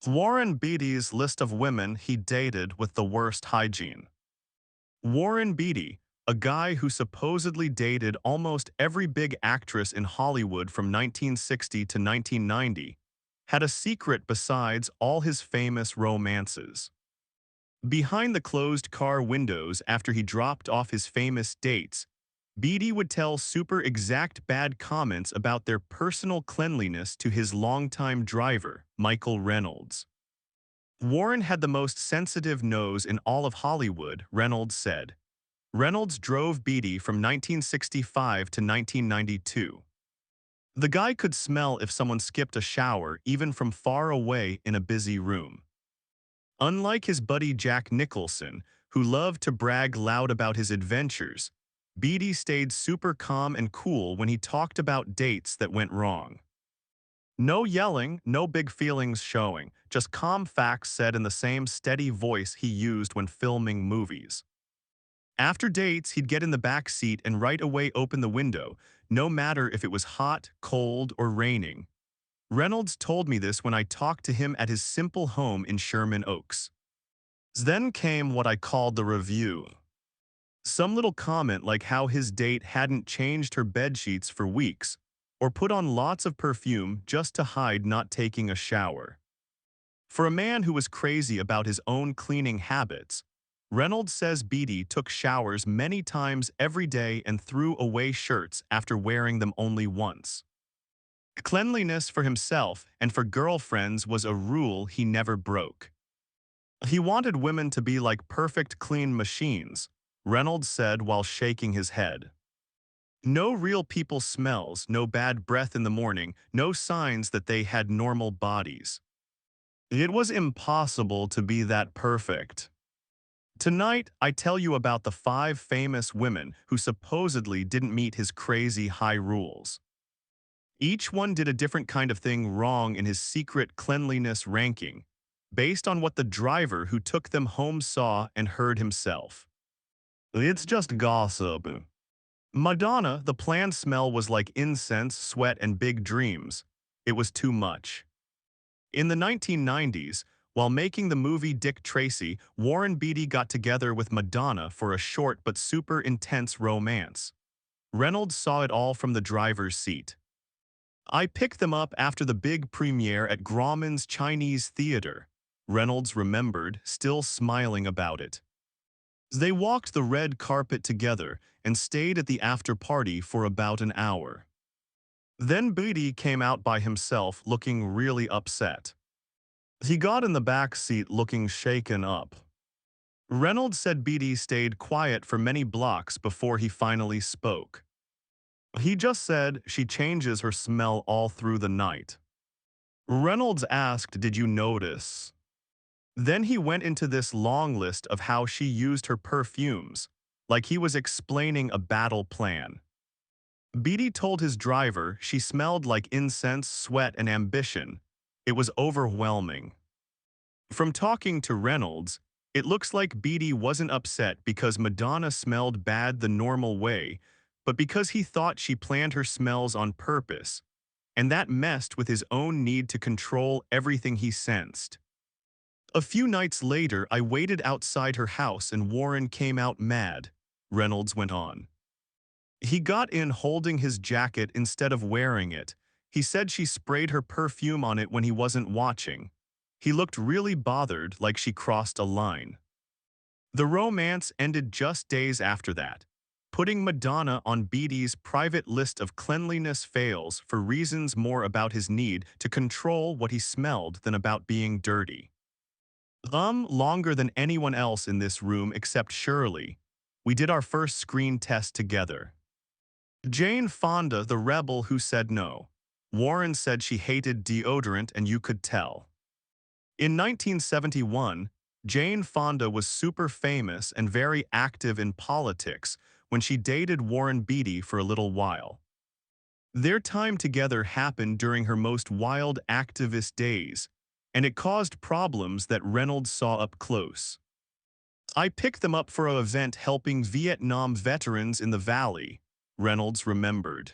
Warren Beatty's list of women he dated with the worst hygiene. Warren Beatty, a guy who supposedly dated almost every big actress in Hollywood from 1960 to 1990, had a secret besides all his famous romances. Behind the closed car windows after he dropped off his famous dates, Beatty would tell super exact bad comments about their personal cleanliness to his longtime driver, Michael Reynolds. Warren had the most sensitive nose in all of Hollywood, Reynolds said. Reynolds drove Beatty from 1965 to 1992. The guy could smell if someone skipped a shower even from far away in a busy room. Unlike his buddy Jack Nicholson, who loved to brag loud about his adventures, Beatty stayed super calm and cool when he talked about dates that went wrong. No yelling, no big feelings showing, just calm facts said in the same steady voice he used when filming movies. After dates, he'd get in the back seat and right away open the window, no matter if it was hot, cold, or raining. Reynolds told me this when I talked to him at his simple home in Sherman Oaks. Then came what I called the review. Some little comment like how his date hadn't changed her bedsheets for weeks, or put on lots of perfume just to hide not taking a shower. For a man who was crazy about his own cleaning habits, Reynolds says Beatty took showers many times every day and threw away shirts after wearing them only once. Cleanliness for himself and for girlfriends was a rule he never broke. He wanted women to be like perfect clean machines, Reynolds said while shaking his head. No real people smells, no bad breath in the morning, no signs that they had normal bodies. It was impossible to be that perfect. Tonight, I tell you about the 5 famous women who supposedly didn't meet his crazy high rules. Each one did a different kind of thing wrong in his secret cleanliness ranking, based on what the driver who took them home saw and heard himself. It's just gossip. Madonna, the planned smell was like incense, sweat, and big dreams. It was too much. In the 1990s, while making the movie Dick Tracy, Warren Beatty got together with Madonna for a short but super intense romance. Reynolds saw it all from the driver's seat. I picked them up after the big premiere at Grauman's Chinese Theater, Reynolds remembered, still smiling about it. They walked the red carpet together and stayed at the after-party for about an hour. Then Beatty came out by himself looking really upset. He got in the back seat looking shaken up. Reynolds said Beatty stayed quiet for many blocks before he finally spoke. He just said she changes her smell all through the night. Reynolds asked, "Did you notice?" Then he went into this long list of how she used her perfumes, like he was explaining a battle plan. Beatty told his driver she smelled like incense, sweat, and ambition. It was overwhelming. From talking to Reynolds, it looks like Beatty wasn't upset because Madonna smelled bad the normal way, but because he thought she planned her smells on purpose, and that messed with his own need to control everything he sensed. A few nights later, I waited outside her house and Warren came out mad, Reynolds went on. He got in holding his jacket instead of wearing it. He said she sprayed her perfume on it when he wasn't watching. He looked really bothered, like she crossed a line. The romance ended just days after that, putting Madonna on Beatty's private list of cleanliness fails for reasons more about his need to control what he smelled than about being dirty. Longer than anyone else in this room except Shirley. We did our first screen test together. Jane Fonda, the rebel who said no. Warren said she hated deodorant and you could tell. In 1971, Jane Fonda was super famous and very active in politics when she dated Warren Beatty for a little while. Their time together happened during her most wild activist days, and it caused problems that Reynolds saw up close. I picked them up for an event helping Vietnam veterans in the valley, Reynolds remembered.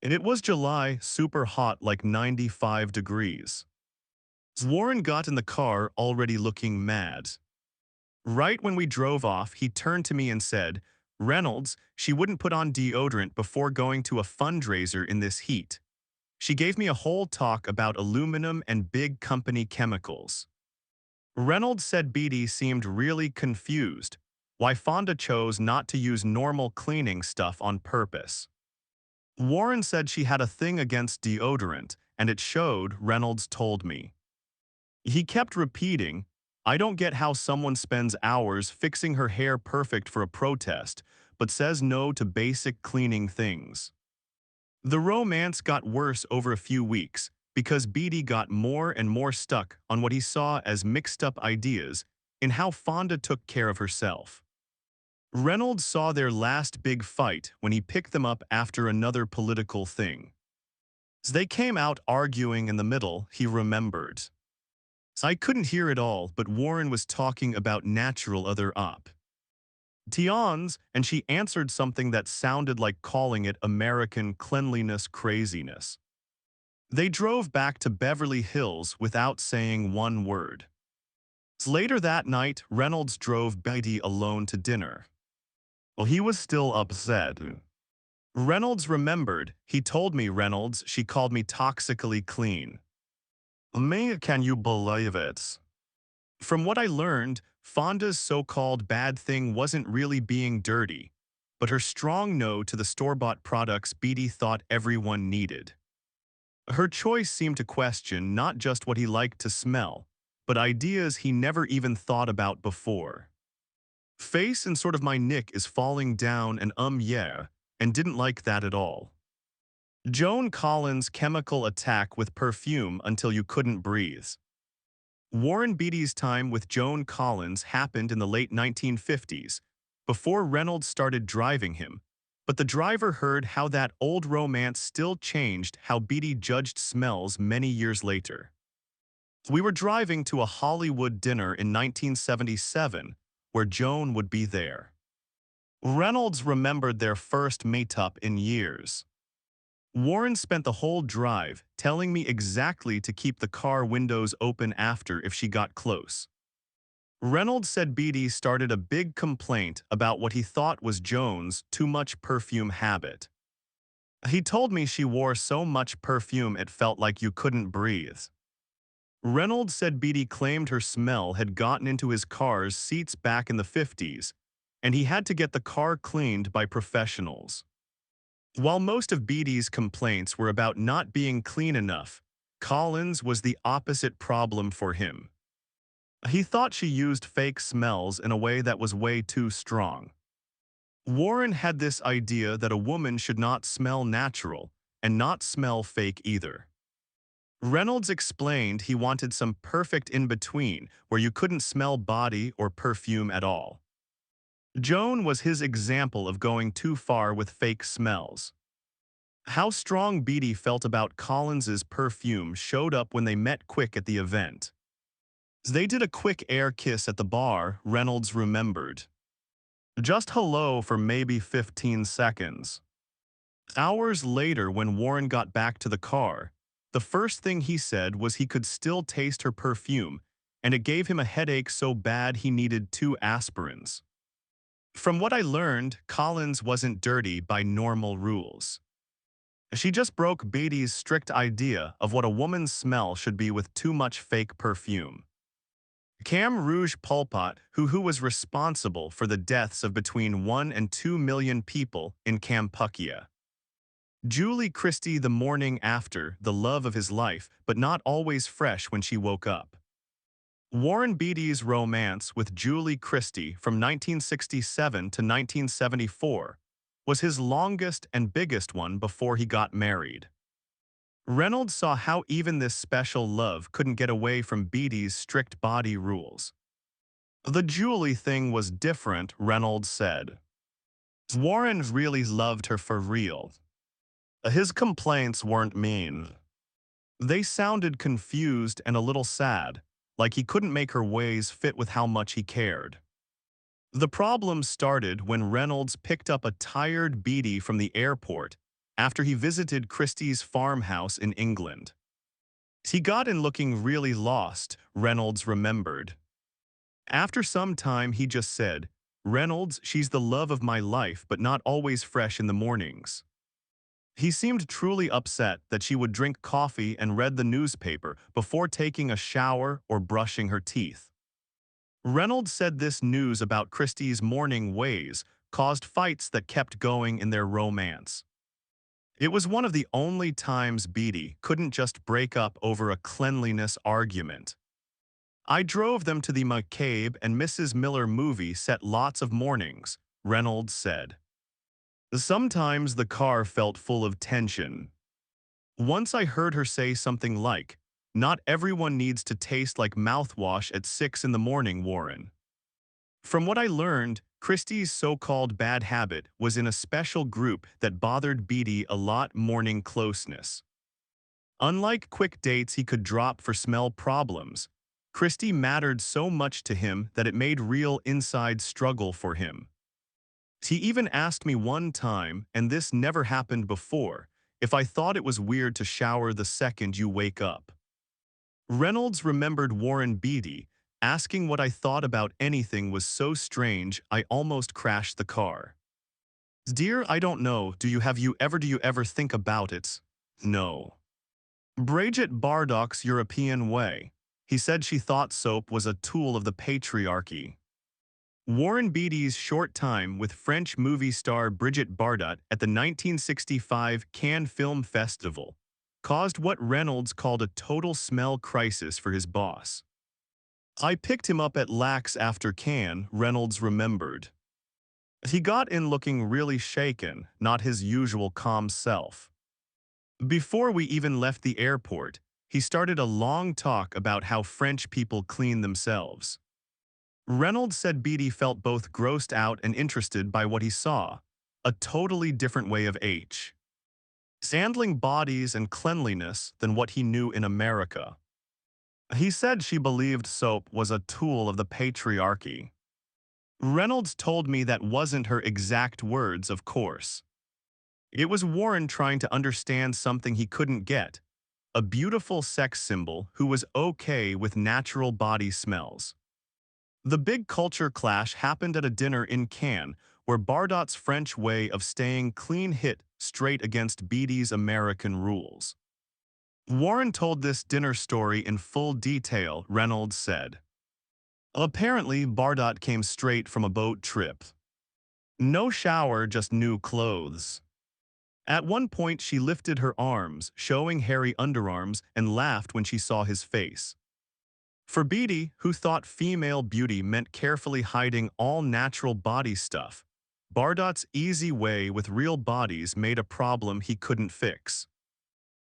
And it was July, super hot like 95 degrees. Warren got in the car already looking mad. Right when we drove off, he turned to me and said, "Reynolds, she wouldn't put on deodorant before going to a fundraiser in this heat." She gave me a whole talk about aluminum and big company chemicals. Reynolds said Beatty seemed really confused, why Fonda chose not to use normal cleaning stuff on purpose. Warren said she had a thing against deodorant, and it showed, Reynolds told me. He kept repeating, "I don't get how someone spends hours fixing her hair perfect for a protest, but says no to basic cleaning things." The romance got worse over a few weeks because Beatty got more and more stuck on what he saw as mixed-up ideas in how Fonda took care of herself. Reynolds saw their last big fight when he picked them up after another political thing. As they came out arguing in the middle, he remembered. I couldn't hear it all, but Warren was talking about natural other op. Tions, and she answered something that sounded like calling it American cleanliness craziness. They drove back to Beverly Hills without saying one word. Later that night, Reynolds drove Beatty alone to dinner. Well, he was still upset. Reynolds remembered, he told me, Reynolds, she called me toxically clean. Me, can you believe it? From what I learned, Fonda's so-called bad thing wasn't really being dirty, but her strong no to the store-bought products Beatty thought everyone needed. Her choice seemed to question not just what he liked to smell, but ideas he never even thought about before. Face and sort of my nick is falling down and yeah, and didn't like that at all. Joan Collins' chemical attack with perfume until you couldn't breathe. Warren Beatty's time with Joan Collins happened in the late 1950s, before Reynolds started driving him, but the driver heard how that old romance still changed how Beatty judged smells many years later. We were driving to a Hollywood dinner in 1977, where Joan would be there. Reynolds remembered their first meetup in years. Warren spent the whole drive telling me exactly to keep the car windows open after if she got close. Reynolds said Beatty started a big complaint about what he thought was Joan's too much perfume habit. He told me she wore so much perfume it felt like you couldn't breathe. Reynolds said Beatty claimed her smell had gotten into his car's seats back in the 50s, and he had to get the car cleaned by professionals. While most of Beatty's complaints were about not being clean enough, Collins was the opposite problem for him. He thought she used fake smells in a way that was way too strong. Warren had this idea that a woman should not smell natural and not smell fake either. Reynolds explained he wanted some perfect in-between where you couldn't smell body or perfume at all. Joan was his example of going too far with fake smells. How strong Beatty felt about Collins's perfume showed up when they met quick at the event. They did a quick air kiss at the bar, Reynolds remembered. Just hello for maybe 15 seconds. Hours later, when Warren got back to the car, the first thing he said was he could still taste her perfume, and it gave him a headache so bad he needed 2 aspirins. From what I learned, Collins wasn't dirty by normal rules. She just broke Beatty's strict idea of what a woman's smell should be with too much fake perfume. Cam Rouge Pulpot, who was responsible for the deaths of between 1 and 2 million people in Kampuchea. Julie Christie the morning after, the love of his life, but not always fresh when she woke up. Warren Beatty's romance with Julie Christie from 1967 to 1974 was his longest and biggest one before he got married. Reynolds saw how even this special love couldn't get away from Beatty's strict body rules. The Julie thing was different, Reynolds said. Warren really loved her for real. His complaints weren't mean. They sounded confused and a little sad, like he couldn't make her ways fit with how much he cared. The problem started when Reynolds picked up a tired Beatty from the airport after he visited Christie's farmhouse in England. He got in looking really lost, Reynolds remembered. After some time, he just said, "Reynolds, she's the love of my life, but not always fresh in the mornings." He seemed truly upset that she would drink coffee and read the newspaper before taking a shower or brushing her teeth. Reynolds said this news about Christie's morning ways caused fights that kept going in their romance. It was one of the only times Beatty couldn't just break up over a cleanliness argument. "I drove them to the McCabe and Mrs. Miller movie set lots of mornings," Reynolds said. "Sometimes the car felt full of tension. Once I heard her say something like, 'Not everyone needs to taste like mouthwash at 6 in the morning, Warren.' From what I learned, Christie's so-called bad habit was in a special group that bothered Beatty a lot: morning closeness. Unlike quick dates he could drop for smell problems, Christie mattered so much to him that it made real inside struggle for him. He even asked me one time, and this never happened before, if I thought it was weird to shower the second you wake up." Reynolds remembered Warren Beatty asking what I thought about anything was so strange I almost crashed the car. "Dear, I don't know, do you ever think about it?" "No." Bridget Bardach's European way. He said she thought soap was a tool of the patriarchy. Warren Beatty's short time with French movie star Brigitte Bardot at the 1965 Cannes Film Festival caused what Reynolds called a total smell crisis for his boss. "I picked him up at Lax after Cannes," Reynolds remembered. "He got in looking really shaken, not his usual calm self. Before we even left the airport, he started a long talk about how French people clean themselves." Reynolds said Beatty felt both grossed out and interested by what he saw, a totally different way of handling bodies and cleanliness than what he knew in America. He said she believed soap was a tool of the patriarchy. Reynolds told me that wasn't her exact words, of course. It was Warren trying to understand something he couldn't get: a beautiful sex symbol who was okay with natural body smells. The big culture clash happened at a dinner in Cannes, where Bardot's French way of staying clean hit straight against Beatty's American rules. Warren told this dinner story in full detail, Reynolds said. "Apparently, Bardot came straight from a boat trip. No shower, just new clothes. At one point, she lifted her arms, showing hairy underarms, and laughed when she saw his face. For Beatty, who thought female beauty meant carefully hiding all natural body stuff, Bardot's easy way with real bodies made a problem he couldn't fix.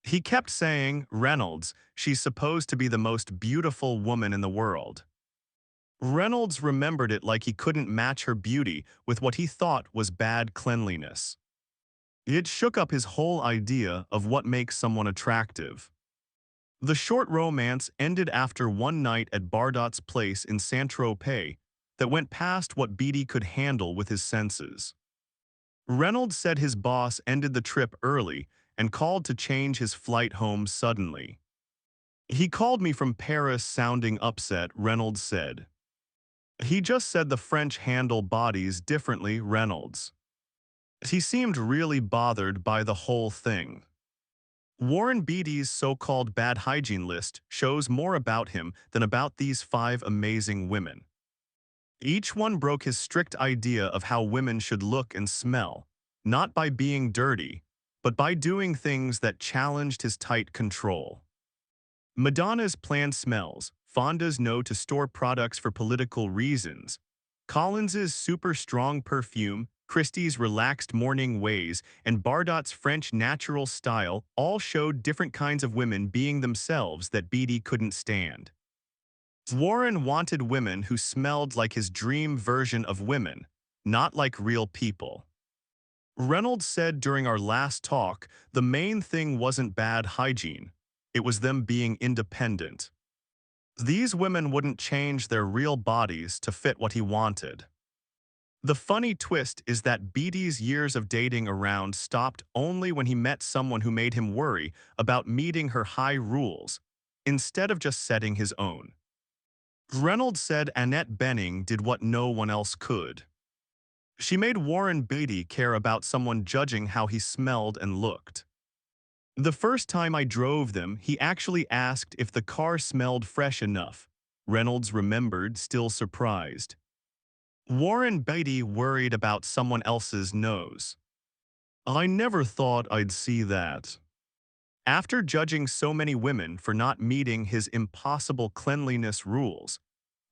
He kept saying, 'Reynolds, she's supposed to be the most beautiful woman in the world.' Reynolds remembered it like he couldn't match her beauty with what he thought was bad cleanliness. It shook up his whole idea of what makes someone attractive. The short romance ended after one night at Bardot's place in Saint-Tropez that went past what Beatty could handle with his senses. Reynolds said his boss ended the trip early and called to change his flight home suddenly. "He called me from Paris sounding upset," Reynolds said. "He just said the French handle bodies differently," Reynolds. He seemed really bothered by the whole thing. Warren Beatty's so-called bad hygiene list shows more about him than about these 5 amazing women. Each one broke his strict idea of how women should look and smell, not by being dirty, but by doing things that challenged his tight control. Madonna's planned smells, Fonda's no to store products for political reasons, Collins's super strong perfume, Christie's relaxed morning ways, and Bardot's French natural style all showed different kinds of women being themselves that Beatty couldn't stand. Warren wanted women who smelled like his dream version of women, not like real people. Reynolds said during our last talk, the main thing wasn't bad hygiene, it was them being independent. These women wouldn't change their real bodies to fit what he wanted. The funny twist is that Beatty's years of dating around stopped only when he met someone who made him worry about meeting her high rules, instead of just setting his own. Reynolds said Annette Bening did what no one else could. She made Warren Beatty care about someone judging how he smelled and looked. The first time I drove them, he actually asked if the car smelled fresh enough. Reynolds remembered, still surprised. Warren Beatty worried about someone else's nose. I never thought I'd see that. After judging so many women for not meeting his impossible cleanliness rules,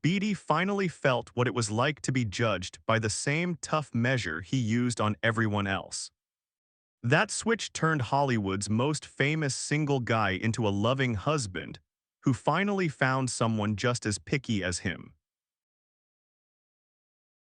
Beatty finally felt what it was like to be judged by the same tough measure he used on everyone else. That switch turned Hollywood's most famous single guy into a loving husband who finally found someone just as picky as him.